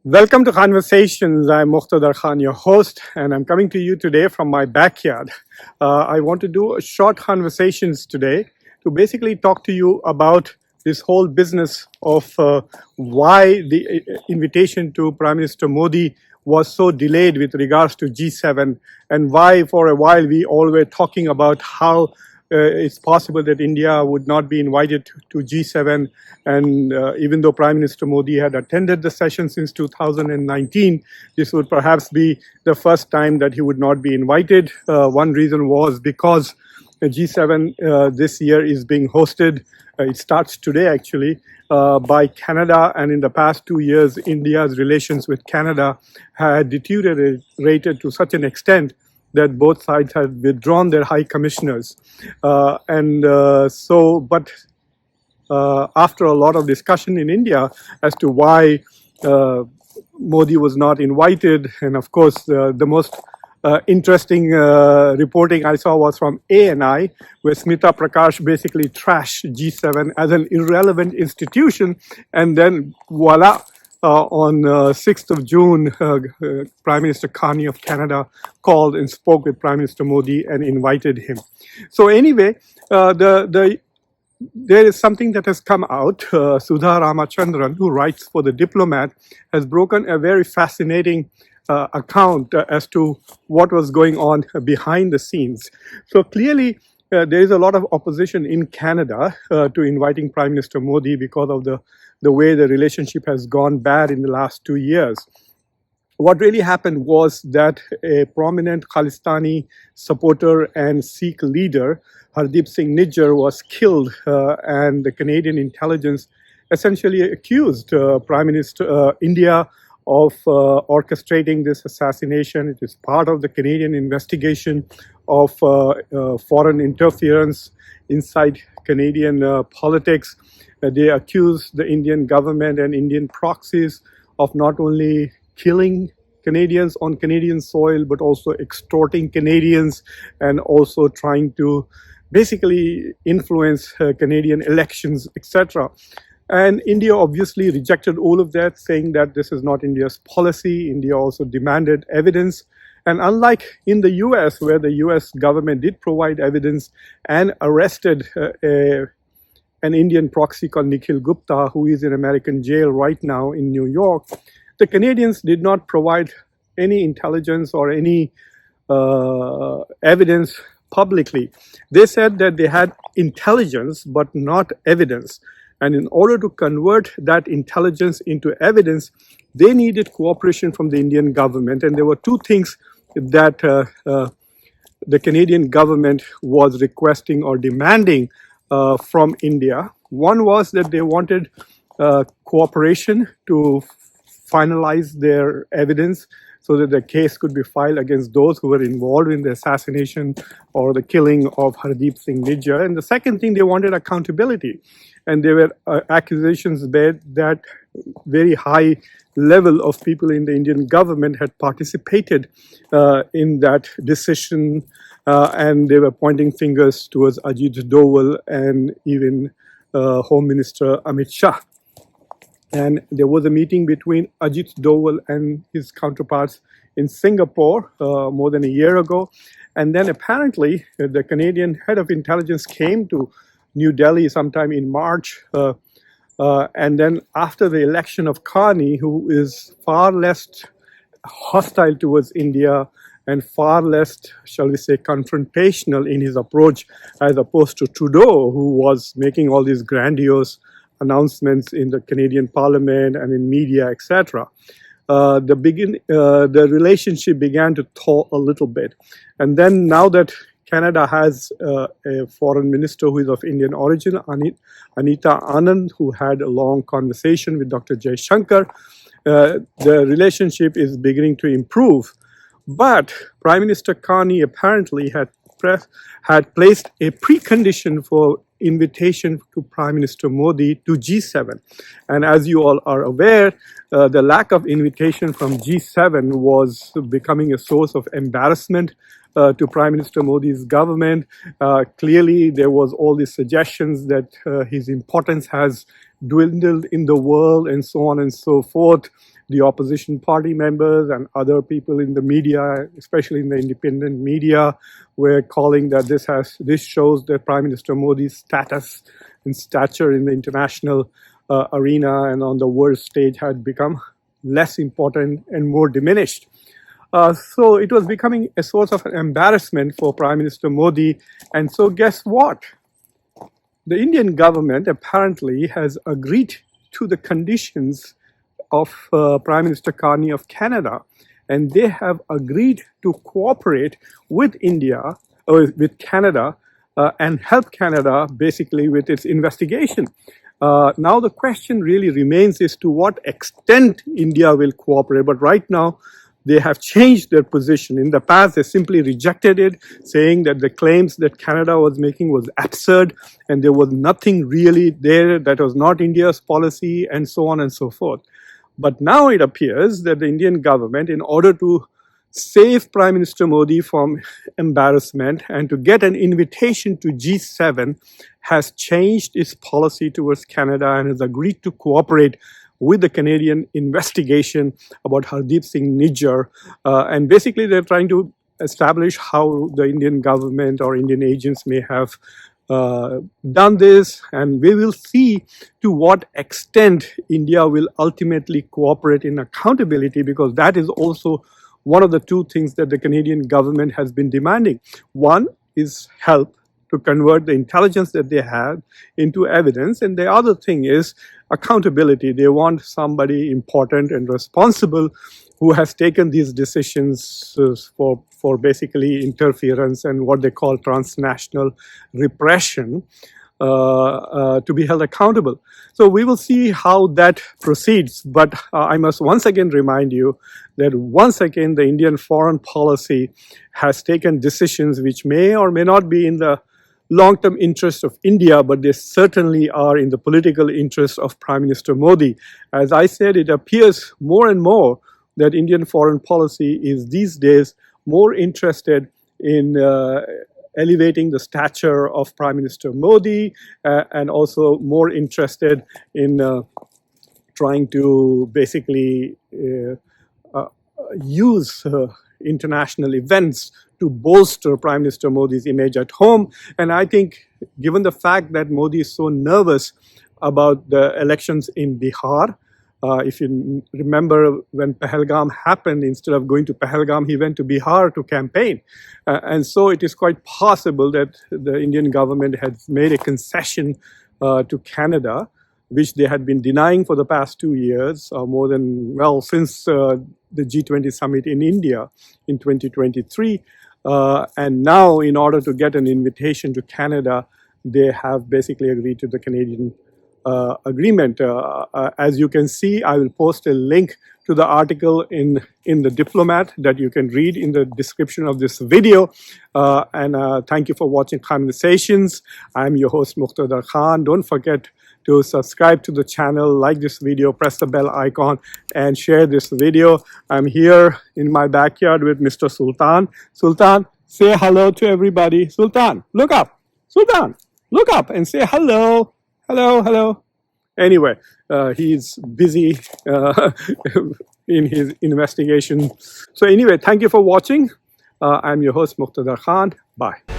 Welcome to Conversations. I'm Muqtadar Khan, your host, and I'm coming to you today from my backyard. I want to do a short conversations today to basically talk to you about this whole business of why the invitation to Prime Minister Modi was so delayed with regards to G7, and why for a while we all were talking about how it's possible that India would not be invited to G7, and even though Prime Minister Modi had attended the session since 2019, this would perhaps be the first time that he would not be invited. One reason was because G7 this year is being hosted, it starts today actually, by Canada, and in the past 2 years, India's relations with Canada had deteriorated to such an extent that both sides had withdrawn their high commissioners. After a lot of discussion in India as to why Modi was not invited, and of course the most interesting reporting I saw was from ANI, where Smita Prakash basically trashed G7 as an irrelevant institution, and then voila, on 6th of June, Prime Minister Carney of Canada called and spoke with Prime Minister Modi and invited him. So anyway, there is something that has come out. Sudha Ramachandran, who writes for The Diplomat, has broken a very fascinating account as to what was going on behind the scenes. So clearly, there is a lot of opposition in Canada to inviting Prime Minister Modi because of the way the relationship has gone bad in the last 2 years. What really happened was that a prominent Khalistani supporter and Sikh leader, Hardeep Singh Nijjar, was killed, and the Canadian intelligence essentially accused Prime Minister India of orchestrating this assassination. It is part of the Canadian investigation of foreign interference inside Canadian politics. They accuse the Indian government and Indian proxies of not only killing Canadians on Canadian soil, but also extorting Canadians and also trying to basically influence Canadian elections, etc. And India obviously rejected all of that, saying that this is not India's policy. India also demanded evidence. And unlike in the US, where the US government did provide evidence and arrested an Indian proxy called Nikhil Gupta, who is in American jail right now in New York, the Canadians did not provide any intelligence or any evidence publicly. They said that they had intelligence but not evidence. And in order to convert that intelligence into evidence, they needed cooperation from the Indian government. And there were two things that the Canadian government was requesting or demanding from India. One was that they wanted cooperation to finalize their evidence so that the case could be filed against those who were involved in the assassination or the killing of Hardeep Singh Nijjar. And the second thing, they wanted accountability. And there were accusations made that very high level of people in the Indian government had participated in that decision, and they were pointing fingers towards Ajit Doval and even Home Minister Amit Shah. And there was a meeting between Ajit Doval and his counterparts in Singapore more than a year ago. And then apparently the Canadian head of intelligence came to New Delhi sometime in March. And then after the election of Carney, who is far less hostile towards India and far less, shall we say, confrontational in his approach, as opposed to Trudeau, who was making all these grandiose announcements in the Canadian Parliament and in media, etc. The relationship began to thaw a little bit. And then now that Canada has a foreign minister who is of Indian origin, Anita Anand, who had a long conversation with Dr. Jaishankar, the relationship is beginning to improve. But Prime Minister Carney apparently had placed a precondition for invitation to Prime Minister Modi to G7. And as you all are aware, the lack of invitation from G7 was becoming a source of embarrassment to Prime Minister Modi's government. Clearly, there was all these suggestions that his importance has dwindled in the world and so on and so forth. the opposition party members and other people in the media, especially in the independent media, were calling that this shows that Prime Minister Modi's status and stature in the international arena and on the world stage had become less important and more diminished. So it was becoming a source of embarrassment for Prime Minister Modi. And so guess what? The Indian government apparently has agreed to the conditions of Prime Minister Carney of Canada, and they have agreed to cooperate with India, or with Canada, and help Canada basically with its investigation. Now the question really remains is to what extent India will cooperate, but right now they have changed their position. In the past, they simply rejected it, saying that the claims that Canada was making was absurd and there was nothing really there that was not India's policy, and so on and so forth. But now it appears that the Indian government, in order to save Prime Minister Modi from embarrassment and to get an invitation to G7, has changed its policy towards Canada and has agreed to cooperate with the Canadian investigation about Hardeep Singh Nijjar. And basically they're trying to establish how the Indian government or Indian agents may have done this, and we will see to what extent India will ultimately cooperate in accountability, because that is also one of the two things that the Canadian government has been demanding. One is help to convert the intelligence that they have into evidence, and the other thing is accountability. They want somebody important and responsible who has taken these decisions for basically interference and what they call transnational repression to be held accountable. So we will see how that proceeds, but I must once again remind you that once again the Indian foreign policy has taken decisions which may or may not be in the long-term interest of India, but they certainly are in the political interest of Prime Minister Modi. As I said, it appears more and more that Indian foreign policy is these days more interested in elevating the stature of Prime Minister Modi and also more interested in trying to basically use international events to bolster Prime Minister Modi's image at home. And I think given the fact that Modi is so nervous about the elections in Bihar, if you remember when Pahalgam happened, instead of going to Pahalgam, he went to Bihar to campaign. And so it is quite possible that the Indian government has made a concession to Canada, which they had been denying for the past 2 years, more than, well, since the G20 summit in India in 2023. And now, in order to get an invitation to Canada, they have basically agreed to the Canadian agreement. As you can see, I will post a link to the article in the Diplomat that you can read in the description of this video. And thank you for watching Conversations. I'm your host, Muqtadar Khan. Don't forget to subscribe to the channel, like this video, press the bell icon, and share this video. I'm here in my backyard with Mr. Sultan. Sultan, say hello to everybody. Sultan, look up. Sultan, look up and say hello. Hello, hello. Anyway, he's busy in his investigation. So anyway, thank you for watching. I'm your host, Muqtadar Khan. Bye.